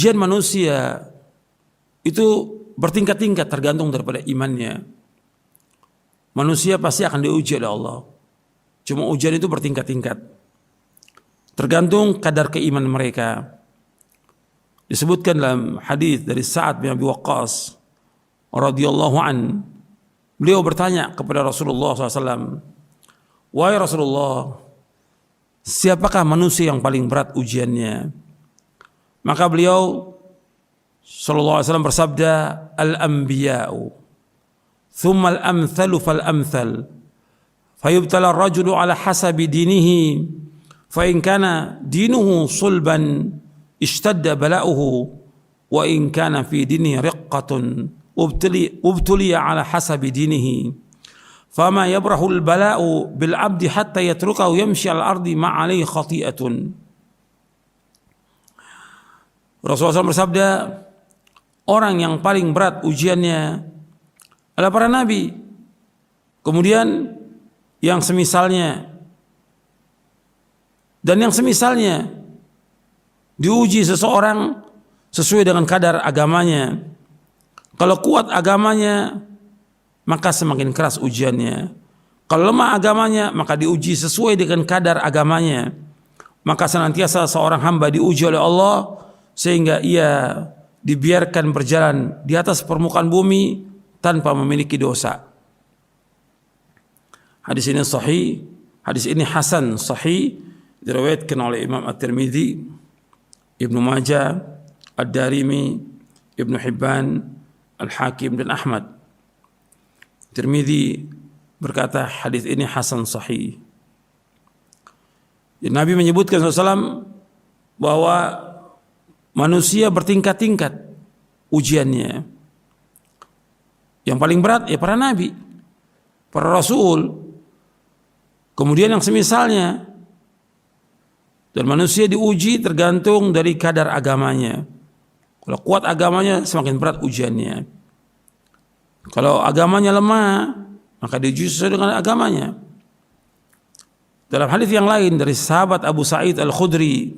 Ujian manusia itu bertingkat-tingkat tergantung daripada imannya. Manusia pasti akan diuji oleh Allah. Cuma ujian itu bertingkat-tingkat. Tergantung kadar keimanan mereka. Disebutkan dalam hadis dari Sa'ad bin Abi Waqqas radhiyallahu an, beliau bertanya kepada Rasulullah SAW, "Wahai Rasulullah, siapakah manusia yang paling berat ujiannya?" Maka beliau sallallahu alaihi wasallam bersabda, "Al-anbiya'u, thumma al-amthalu fal-amthal, fayubtala ar-rajulu ala hasabi dinihi, fa in kana dinuhu sulban ishtadda bala'uhu, wa in kana fi dinihi riqqatun ubtuliya ala hasabi dinihi, fama yabrahu al-bala'u bil 'abdi hatta yatrukahu yamshi al-ardi ma 'alaihi khati'atun." Rasulullah SAW bersabda, orang yang paling berat ujiannya adalah para nabi. Kemudian yang semisalnya dan yang semisalnya diuji seseorang sesuai dengan kadar agamanya. Kalau kuat agamanya, maka semakin keras ujiannya. Kalau lemah agamanya, maka diuji sesuai dengan kadar agamanya. Maka senantiasa seorang hamba diuji oleh Allah sehingga ia dibiarkan berjalan di atas permukaan bumi tanpa memiliki dosa. Hadis ini sahih, hadis ini hasan sahih, diriwayatkan oleh Imam At-Tirmidzi, Ibnu Majah, Ad-Darimi, Ibnu Hibban, Al-Hakim dan Ahmad. Tirmidzi berkata hadis ini hasan sahih. Dan Nabi menyebutkan SAW bahwa manusia bertingkat-tingkat ujiannya. Yang paling berat ya para nabi, para rasul, kemudian yang semisalnya. Dan manusia diuji tergantung dari kadar agamanya. Kalau kuat agamanya, semakin berat ujiannya. Kalau agamanya lemah, maka diuji sesuai dengan agamanya. Dalam hadis yang lain dari sahabat Abu Sa'id Al-Khudri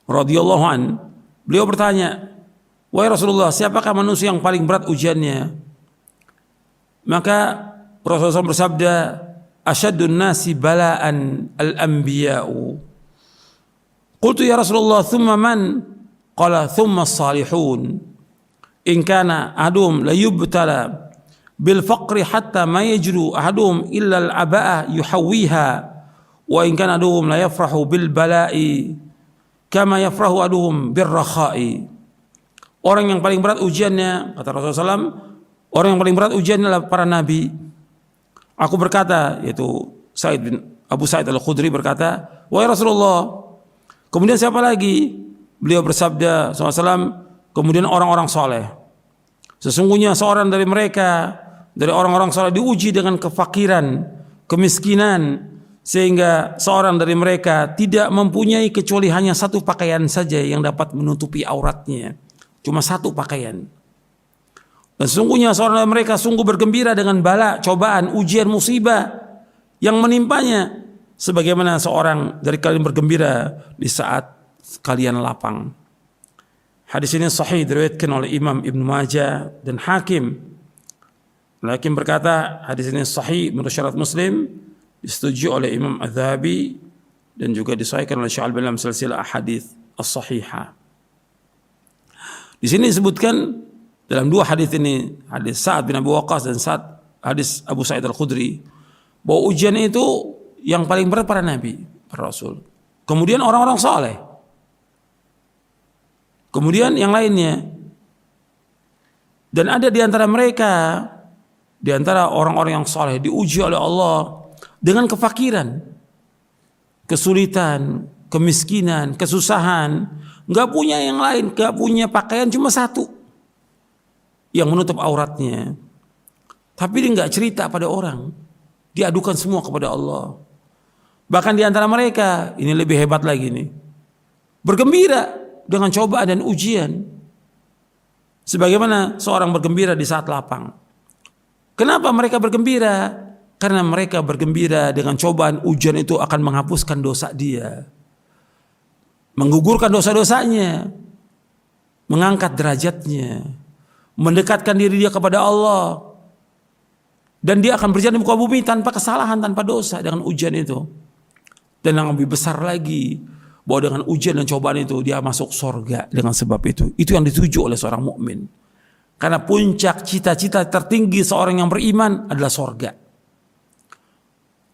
radhiyallahu an, beliau bertanya, "Wahai Rasulullah, siapakah manusia yang paling berat ujiannya?" Maka Rasulullah SAW bersabda, "Asyaddun nasi bala'an al-anbiya'u." Qultu ya Rasulullah, "Thumma man?" Qala, "Thumma as-salihun. In kana ahaduhum la yubtala bil faqri hatta ma yajru ahaduhum illa al-aba'a yuhawwiha, wa in kana ahaduhum la yafrahu bil bala'i kama yafrahu aduhum birrakha'i." Orang yang paling berat ujiannya, kata Rasulullah SAW, orang yang paling berat ujiannya adalah para nabi. Aku berkata, yaitu Abu Sa'id Al-Khudri berkata, "Wahai Rasulullah, kemudian siapa lagi?" Beliau bersabda SAW, "Kemudian orang-orang soleh. Sesungguhnya seorang dari mereka, dari orang-orang soleh diuji dengan kefakiran, kemiskinan, sehingga seorang dari mereka tidak mempunyai kecuali hanya satu pakaian saja yang dapat menutupi auratnya. Cuma satu pakaian. Dan sesungguhnya seorang dari mereka sungguh bergembira dengan bala, cobaan, ujian, musibah yang menimpanya, sebagaimana seorang dari kalian bergembira di saat kalian lapang." Hadis ini sahih, diriwayatkan oleh Imam Ibnu Majah dan Hakim. Hakim berkata, hadis ini sahih menurut syarat Muslim, disetujui oleh Imam Az-Zahabi dan juga disahihkan oleh Syekh Al-Albani dalam silsilah ahadits as-sahihah. Di sini disebutkan dalam dua hadis ini, hadis Sa'ad bin Abi Waqqas dan hadis Abu Sa'id Al-Khudri, bahwa ujian itu yang paling berat para nabi, para rasul. Kemudian orang-orang saleh. Kemudian yang lainnya. Dan ada di antara mereka, di antara orang-orang yang saleh diuji oleh Allah dengan kefakiran, kesulitan, kemiskinan, kesusahan, nggak punya yang lain, nggak punya pakaian, cuma satu yang menutup auratnya. Tapi dia nggak cerita pada orang, diadukan semua kepada Allah. Bahkan di antara mereka, ini lebih hebat lagi nih, bergembira dengan cobaan dan ujian, sebagaimana seorang bergembira di saat lapang. Kenapa mereka bergembira? Karena mereka bergembira dengan cobaan, ujian itu akan menghapuskan dosa dia. menggugurkan dosa-dosanya, mengangkat derajatnya, mendekatkan diri dia kepada Allah, dan dia akan berjalan di muka bumi tanpa kesalahan, tanpa dosa dengan ujian itu. Dan yang lebih besar lagi, bahwa dengan ujian dan cobaan itu dia masuk surga dengan sebab itu. Itu yang dituju oleh seorang mukmin. Karena puncak cita-cita tertinggi seorang yang beriman adalah surga.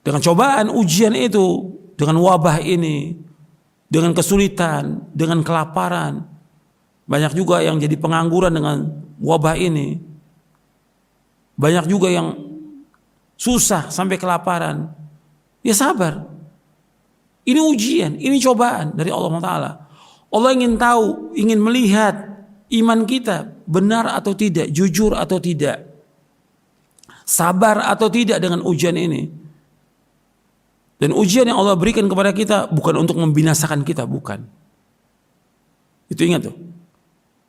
Dengan cobaan, ujian itu, dengan wabah ini, dengan kesulitan, dengan kelaparan, banyak juga yang jadi pengangguran dengan wabah ini. Banyak juga yang susah sampai kelaparan. Ya sabar. Ini ujian, ini cobaan dari Allah Ta'ala. Allah ingin tahu, ingin melihat iman kita benar atau tidak, jujur atau tidak, sabar atau tidak dengan ujian ini. Dan ujian yang Allah berikan kepada kita bukan untuk membinasakan kita, bukan. Itu ingat tuh.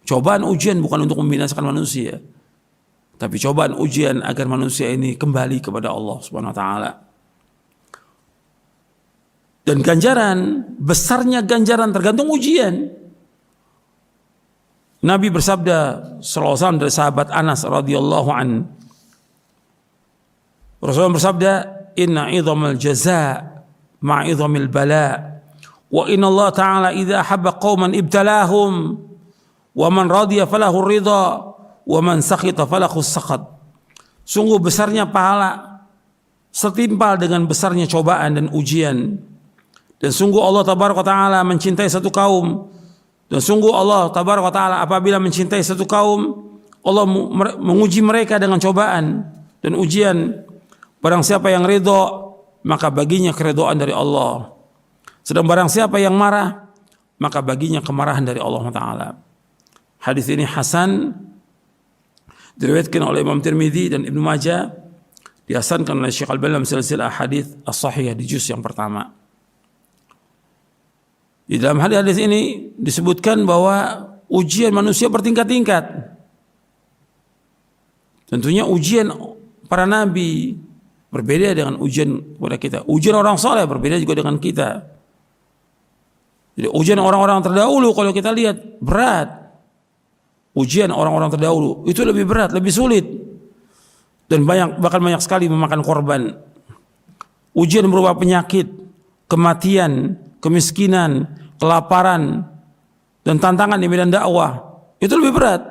Cobaan ujian bukan untuk membinasakan manusia, tapi cobaan ujian agar manusia ini kembali kepada Allah Subhanahu Wa Ta'ala. Dan ganjaran, besarnya ganjaran tergantung ujian. Nabi bersabda sallallahu alaihi wasallam dari sahabat Anas radhiyallahu an. Rasulullah bersabda, "Inna 'idhamal jazaa' ma'a 'idhamil bala'. Wa inna Allah Ta'ala idza ahabba qauman ibtalahum wa man radiya falahu ridha wa man sakhita falahu sakhat." Sungguh besarnya pahala setimpal dengan besarnya cobaan dan ujian. Dan sungguh Allah Tabaraka Ta'ala mencintai satu kaum. Dan sungguh Allah Tabaraka Ta'ala apabila mencintai satu kaum, Allah menguji mereka dengan cobaan dan ujian. Barang siapa yang ridho, maka baginya keridhaan dari Allah. Sedang barang siapa yang marah, maka baginya kemarahan dari Allah Ta'ala. Hadis ini hasan, diriwayatkan oleh Imam Tirmidzi dan Ibnu Majah, dihasankan oleh Syekh Al-Albani dalam silsilah hadis as-sahihah di juz yang pertama. Di dalam hadis ini disebutkan bahwa ujian manusia bertingkat-tingkat. Tentunya ujian para nabi berbeda dengan ujian kepada kita. Ujian orang saleh berbeda juga dengan kita. Jadi ujian orang-orang terdahulu kalau kita lihat berat. Ujian orang-orang terdahulu itu lebih berat, lebih sulit. Dan bahkan banyak sekali memakan korban. Ujian berupa penyakit, kematian, kemiskinan, kelaparan, dan tantangan di medan dakwah itu lebih berat.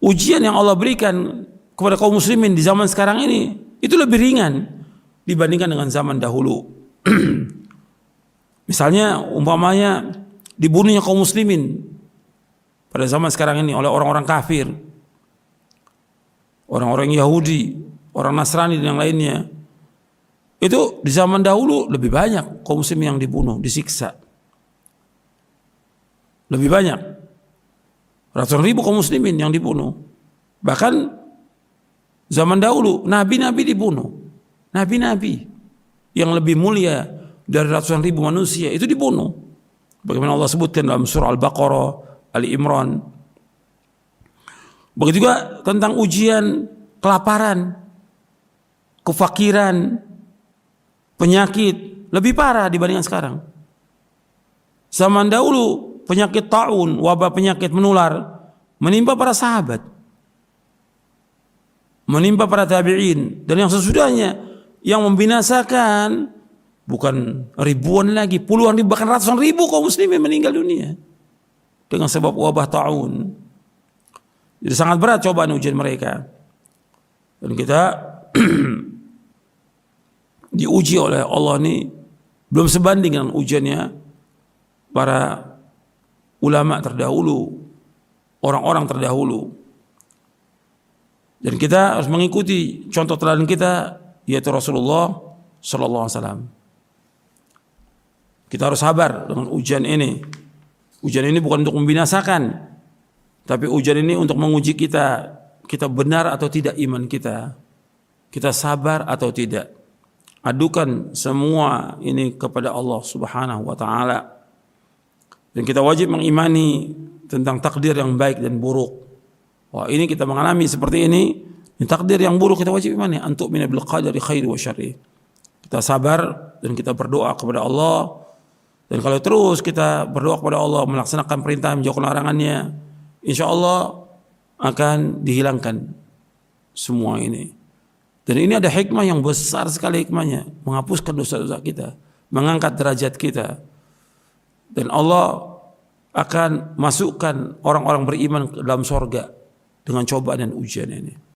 Ujian yang Allah berikan kepada kaum muslimin di zaman sekarang ini itu lebih ringan dibandingkan dengan zaman dahulu. Misalnya umpamanya dibunuhnya kaum muslimin pada zaman sekarang ini oleh orang-orang kafir, orang-orang Yahudi, orang Nasrani dan yang lainnya. Itu di zaman dahulu lebih banyak kaum muslimin yang dibunuh, disiksa. Lebih banyak. Ratusan ribu kaum muslimin yang dibunuh. Bahkan zaman dahulu nabi-nabi dibunuh. Nabi-nabi yang lebih mulia dari ratusan ribu manusia itu dibunuh. Bagaimana Allah sebutkan dalam surah Al-Baqarah, Ali Imran. Begitu juga tentang ujian kelaparan, kefakiran, penyakit lebih parah dibandingkan sekarang. Zaman dahulu penyakit taun, wabah penyakit menular menimpa para sahabat, menimpa para tabi'in, dan yang sesudahnya yang membinasakan bukan ribuan lagi, puluhan ribu bahkan ratusan ribu kaum muslimin meninggal dunia dengan sebab wabah taun. Jadi sangat berat cobaan ujian mereka. Dan kita diuji oleh Allah ini belum sebanding dengan ujiannya para ulama terdahulu, orang-orang terdahulu. Dan kita harus mengikuti contoh teladan kita, yaitu Rasulullah sallallahu alaihi wasallam. Kita harus sabar dengan ujian ini. Ujian ini bukan untuk membinasakan, tapi ujian ini untuk menguji kita benar atau tidak iman kita. Kita sabar atau tidak. Adukan semua ini kepada Allah Subhanahu wa Ta'ala. Dan kita wajib mengimani tentang takdir yang baik dan buruk. Wah, ini kita mengalami seperti ini, takdir yang buruk kita wajib imani. Antuk minabil qadari khairi wa syarri. Kita sabar dan kita berdoa kepada Allah Dan kalau terus kita berdoa kepada Allah, melaksanakan perintah, menjauhkan larangannya, insya Allah akan dihilangkan semua ini. Dan ini ada hikmah yang besar sekali, hikmahnya menghapuskan dosa-dosa kita, mengangkat derajat kita. Dan Allah akan masukkan orang-orang beriman ke dalam sorga dengan cobaan dan ujian ini.